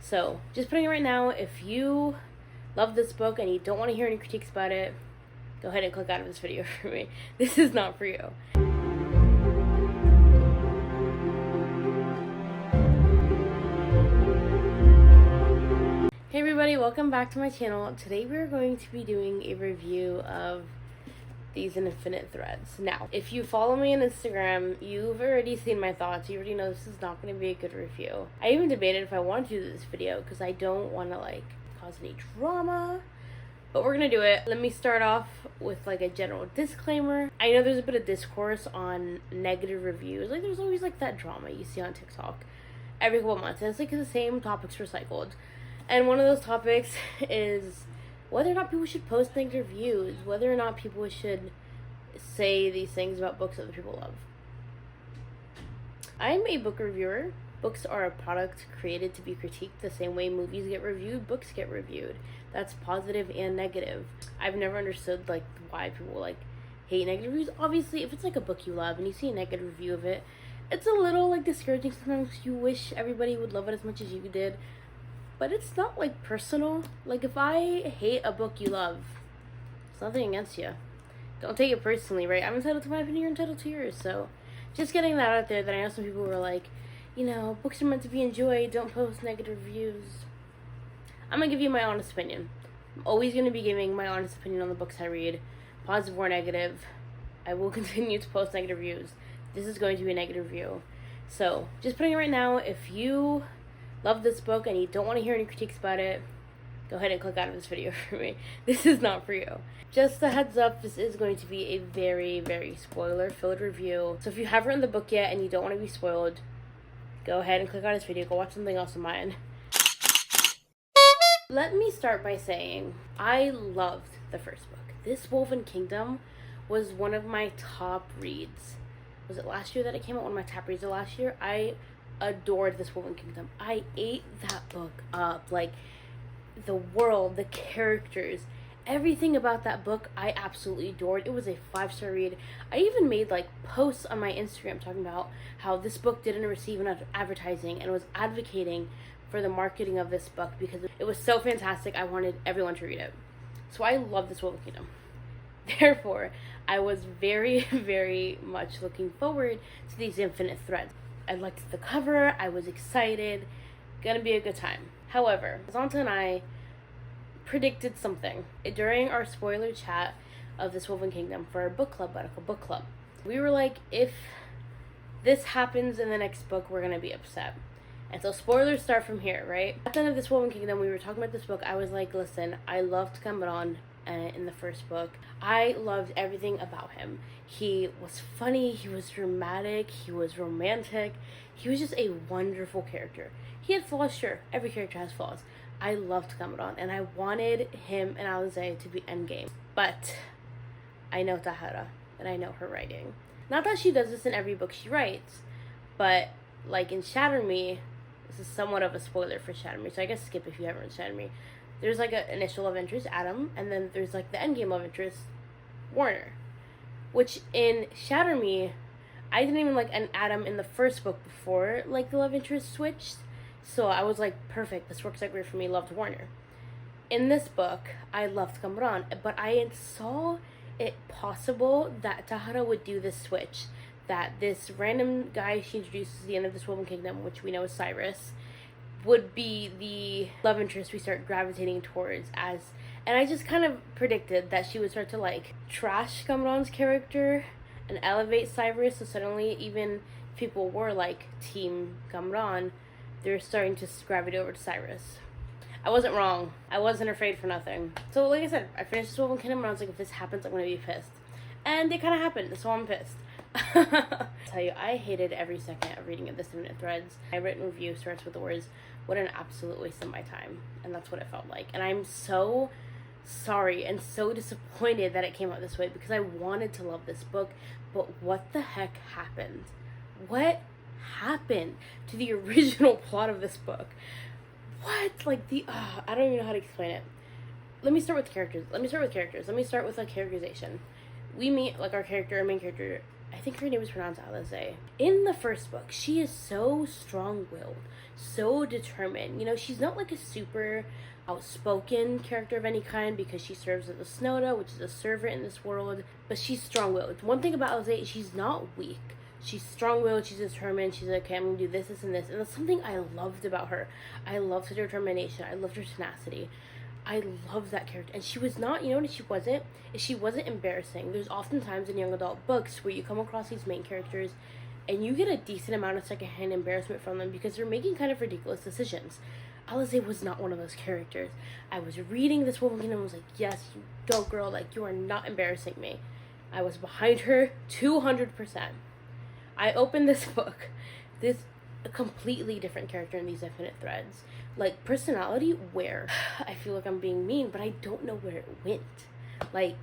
So, just putting it right now, if you love this book and you don't want to hear any critiques about it, go ahead and click out of this video for me. This is not for you. Hey everybody, welcome back to my channel. Today we're going to be doing a review of These Infinite Threads. Now, if you follow me on Instagram, you've already seen my thoughts. You already know this is not going to be a good review. I even debated if I wanted to do this video because I don't want to cause any drama. But we're going to do it. Let me start off with a general disclaimer. I know there's a bit of discourse on negative reviews. There's always that drama you see on TikTok every couple months. And it's the same topics recycled. And one of those topics is whether or not people should post negative reviews, whether or not people should say these things about books other people love. I'm a book reviewer. Books are a product created to be critiqued the same way movies get reviewed, books get reviewed. That's positive and negative. I've never understood why people hate negative reviews. Obviously, if it's a book you love and you see a negative review of it, it's a little discouraging sometimes. You wish everybody would love it as much as you did. But it's not personal. If I hate a book you love, it's nothing against you. Don't take it personally, right? I'm entitled to my opinion, you're entitled to yours. So just getting that out there, that I know some people were books are meant to be enjoyed, don't post negative reviews. I'm gonna give you my honest opinion. I'm always gonna be giving my honest opinion on the books I read, positive or negative. I will continue to post negative reviews. This is going to be a negative review. So just putting it right now, if you love this book and you don't want to hear any critiques about it, go ahead and click out of this video for me. This is not for you. Just a heads up, this is going to be a very, very spoiler-filled review. So if you haven't read the book yet and you don't want to be spoiled, go ahead and click out of this video. Go watch something else of mine. Let me start by saying I loved the first book. This Woven Kingdom was one of my top reads. Was it last year that it came out? One of my top reads of last year. I adored this Woven Kingdom. I ate that book up. The world, the characters, everything about that book I absolutely adored. It was a 5-star read. I even made posts on my Instagram talking about how this book didn't receive enough advertising and was advocating for the marketing of this book because it was so fantastic. I wanted everyone to read it. So I love this Woven Kingdom. Therefore, I was very, very much looking forward to These Infinite Threads. I liked the cover, I was excited, gonna be a good time. However, Zanta and I predicted something during our spoiler chat of this Woven Kingdom for our book club, Medical Book Club. We were if this happens in the next book, we're gonna be upset. And so spoilers start from here, right? At the end of this Woven Kingdom, we were talking about this book. I was listen, I loved Cameron in the first book. I loved everything about him. He was funny, he was dramatic, he was romantic. He was just a wonderful character. He had flaws, sure. Every character has flaws. I loved Cameron, and I wanted him and Alize to be endgame. But I know Tahara, and I know her writing. Not that she does this in every book she writes, but in Shatter Me, this is somewhat of a spoiler for Shatter Me, so I guess skip if you haven't read Shatter Me. There's an initial love interest, Adam, and then there's the endgame love interest, Warner. Which in Shatter Me, I didn't even like an Adam in the first book before the love interest switched. So I was perfect, this works out great for me, loved Warner. In this book, I loved Cameron, but I saw it possible that Tahara would do this switch. That this random guy she introduces at the end of this Woven Kingdom, which we know is Cyrus, would be the love interest we start gravitating towards and I just kind of predicted that she would start to trash Cameron's character and elevate Cyrus, so suddenly even if people were team Cameron, they're starting to gravitate over to Cyrus. I wasn't wrong. I wasn't afraid for nothing. So like I said, I finished this Woven Kingdom and I was if this happens, I'm gonna be pissed. And it kind of happened, so I'm pissed. I tell you, I hated every second of reading This Infinite Threads. My written review starts with the words, "What an absolute waste of my time." And that's what it felt like. And I'm so sorry and so disappointed that it came out this way because I wanted to love this book. But what the heck happened? What happened to the original plot of this book? What? I don't even know how to explain it. Let me start with characters. Let me start with characterization. We meet our main character, I think her name is pronounced Alize. In the first book, she is so strong-willed, so determined. You know, she's not like a super outspoken character of any kind because she serves as a Snowda, which is a servant in this world, but she's strong-willed. One thing about Alize, she's not weak. She's strong-willed, she's determined, she's like, okay, I'm gonna do this, this, and this. And that's something I loved about her. I loved her determination, I loved her tenacity. I love that character. And she was not, you know what she wasn't? She wasn't embarrassing. There's oftentimes in young adult books where you come across these main characters and you get a decent amount of secondhand embarrassment from them because they're making kind of ridiculous decisions. Alize was not one of those characters. I was reading this Wolven Kingdom and was like, yes, you go girl, like you are not embarrassing me. I was behind her 200%. I opened this book, this a completely different character in these Infinite Threads. Like, personality, where? I feel like I'm being mean, but I don't know where it went. Like,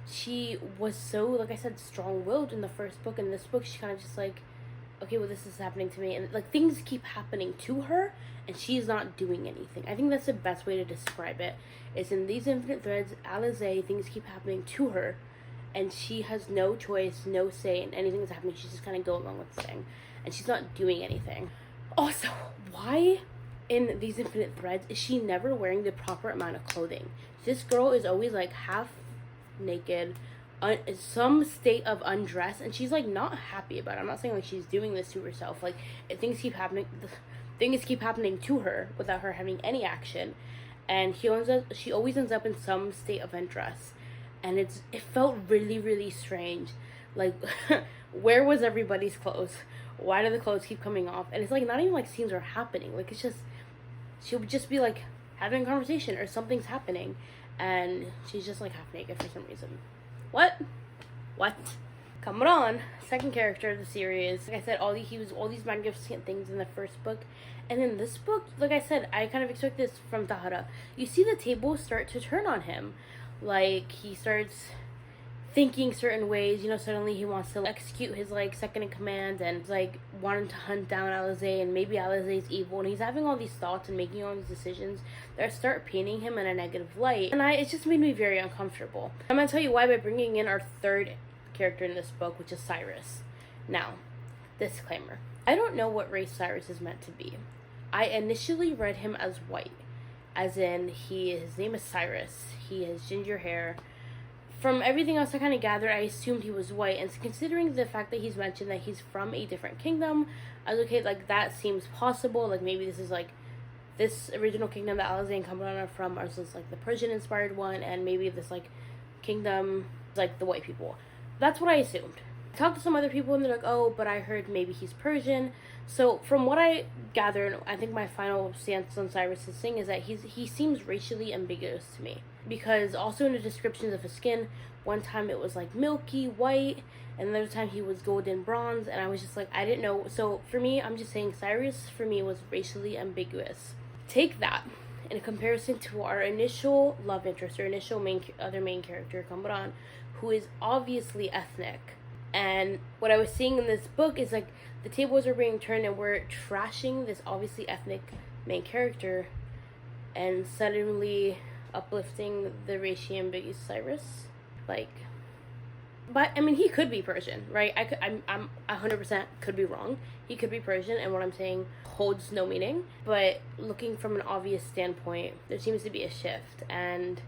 she was so, like I said, strong-willed in the first book. In this book, she kind of just like, okay, well, this is happening to me. And, like, things keep happening to her, and she's not doing anything. I think that's the best way to describe it, is in these Infinite Threads, Alize, things keep happening to her, and she has no choice, no say in anything that's happening. She's just kind of going along with the thing, and she's not doing anything. Also, why in these Infinite Threads is she never wearing the proper amount of clothing? This girl is always like half naked, some state of undress, and she's like not happy about it. I'm not saying like she's doing this to herself. Like, things keep happening to her without her having any action, and she always ends up in some state of undress, and it felt really, really strange. Like, where was everybody's clothes? Why do the clothes keep coming off? And it's like not even like scenes are happening. Like, it's just, she'll just be like having a conversation or something's happening, and she's just like half naked for some reason. What? Come on. Second character of the series. Like I said, he was all these magnificent things in the first book, and in this book, like I said, I kind of expect this from Tahara. You see the tables start to turn on him. Like, he starts thinking certain ways, you know, suddenly he wants to execute his, like, second in command, and, like, wanting to hunt down Alize, and maybe Alize's evil, and he's having all these thoughts and making all these decisions that start painting him in a negative light, and it just made me very uncomfortable. I'm gonna tell you why by bringing in our third character in this book, which is Cyrus. Now, disclaimer. I don't know what race Cyrus is meant to be. I initially read him as white, as in, his name is Cyrus, he has ginger hair. From everything else I kind of gathered, I assumed he was white, and considering the fact that he's mentioned that he's from a different kingdom, I was okay, like, that seems possible. Like, maybe this is, like, this original kingdom that Alize and Cumberland are from is just, like, the Persian-inspired one, and maybe this, like, kingdom is, like, the white people. That's what I assumed. I talked to some other people, and they're like, oh, but I heard maybe he's Persian. So, from what I gathered, I think my final stance on Cyrus's thing is that he seems racially ambiguous to me. Because also in the descriptions of his skin, one time it was like milky white, and another time he was golden bronze, and I was just like, I didn't know. So for me, I'm just saying Cyrus for me was racially ambiguous. Take that in comparison to our initial love interest, or initial other main character, Kamran, who is obviously ethnic. And what I was seeing in this book is like the tables are being turned, and we're trashing this obviously ethnic main character, and suddenly uplifting the racially ambiguous Cyrus. Like, but I mean, he could be Persian, right? I'm 100% could be wrong. He could be Persian, and what I'm saying holds no meaning. But looking from an obvious standpoint, there seems to be a shift, and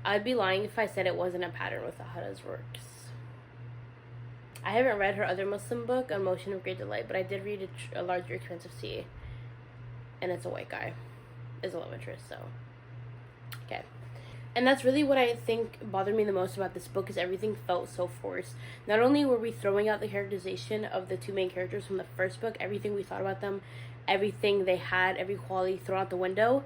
I'd be lying if I said it wasn't a pattern with Tahara's works. I haven't read her other Muslim book, A Motion of Great Delight, but I did read A Larger Expanse of Sea, and it's a white guy, is a love interest, so. Okay. And that's really what I think bothered me the most about this book, is everything felt so forced. Not only were we throwing out the characterization of the two main characters from the first book, everything we thought about them, everything they had, every quality thrown out the window,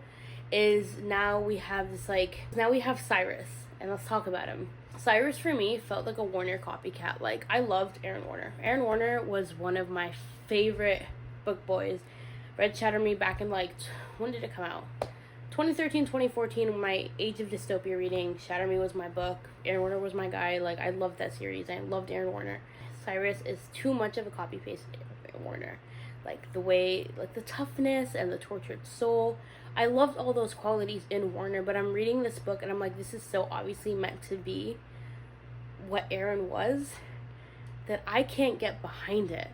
is now we have this, like, now we have Cyrus, and let's talk about him. Cyrus, for me, felt like a Warner copycat. Like, I loved Aaron Warner. Aaron Warner was one of my favorite book boys. Read Shatter Me back in, like, when did it come out? 2013, 2014, my Age of Dystopia reading. Shatter Me was my book. Aaron Warner was my guy. Like, I loved that series. I loved Aaron Warner. Cyrus is too much of a copy-paste Aaron Warner. Like, the way, like, the toughness and the tortured soul. I loved all those qualities in Warner, but I'm reading this book, and I'm like, this is so obviously meant to be what Aaron was. that I can't get behind it.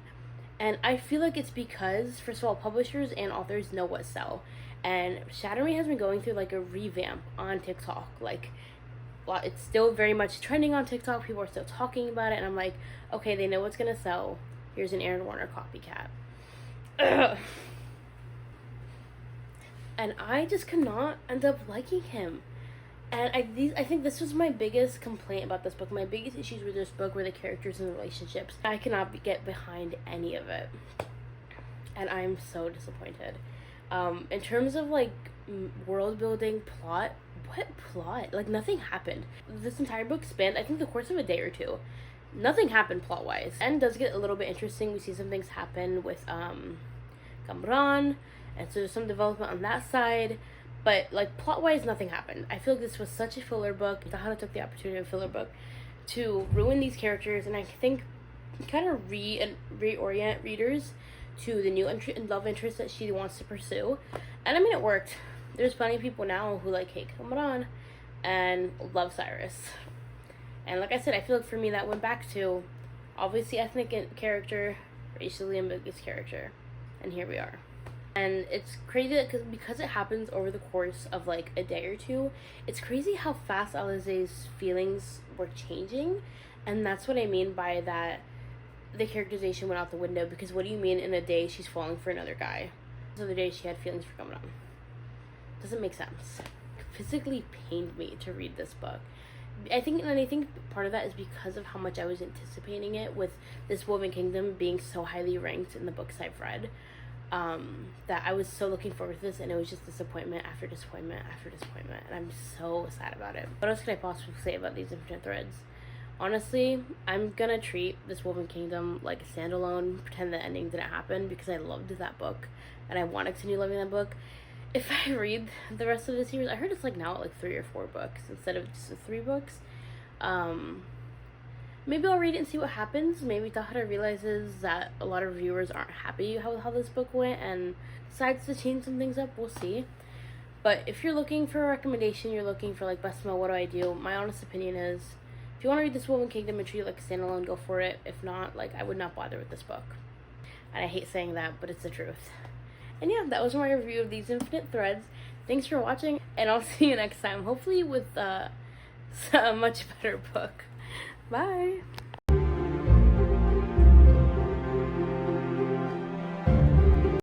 And I feel like it's because, first of all, publishers and authors know what sell. And Shatter Me has been going through like a revamp on TikTok. Like, well, it's still very much trending on TikTok. People are still talking about it. And I'm like, okay, they know what's going to sell. Here's an Aaron Warner copycat. Ugh. And I just could not end up liking him. And I think this was my biggest complaint about this book. My biggest issues with this book were the characters and the relationships. I cannot get behind any of it. And I'm so disappointed. In terms of, like, world building, plot, what plot? Like, nothing happened. This entire book spanned, I think, the course of a day or two. Nothing happened plot-wise. And it does get a little bit interesting. We see some things happen with, Kamran. And so there's some development on that side. But, like, plot-wise, nothing happened. I feel like this was such a filler book. Tejada took the opportunity of a filler book to ruin these characters. And I think kind of reorient readers to the new love interest that she wants to pursue. And, I mean, it worked. There's plenty of people now who, like, hate Kamran and love Cyrus. And, like I said, I feel like for me that went back to, obviously, ethnic character, racially ambiguous character. And here we are. And it's crazy because it happens over the course of like a day or two. It's crazy how fast Alize's feelings were changing. And that's what I mean by that the characterization went out the window. Because what do you mean in a day she's falling for another guy? The other day she had feelings for Kamran. Doesn't make sense. It physically pained me to read this book. I think part of that is because of how much I was anticipating it, with this Woven Kingdom being so highly ranked in the books I've read. That I was so looking forward to this, and it was just disappointment after disappointment after disappointment, and I'm so sad about it. What else could I possibly say about these Infinite Threads? Honestly, I'm gonna treat this Woven Kingdom like a standalone, pretend the ending didn't happen, because I loved that book, and I want to continue loving that book. If I read the rest of the series, I heard it's like now at like 3 or 4 books instead of just 3 books. Maybe I'll read it and see what happens. Maybe Tejada realizes that a lot of viewers aren't happy how this book went and decides to change some things up. We'll see. But if you're looking for a recommendation, you're looking for like Bestima, what do I do? My honest opinion is, if you want to read this Woven Kingdom and treat it like a standalone, go for it. If not, like, I would not bother with this book. And I hate saying that, but it's the truth. And yeah, that was my review of these Infinite Threads. Thanks for watching, and I'll see you next time. Hopefully with a much better book. Bye.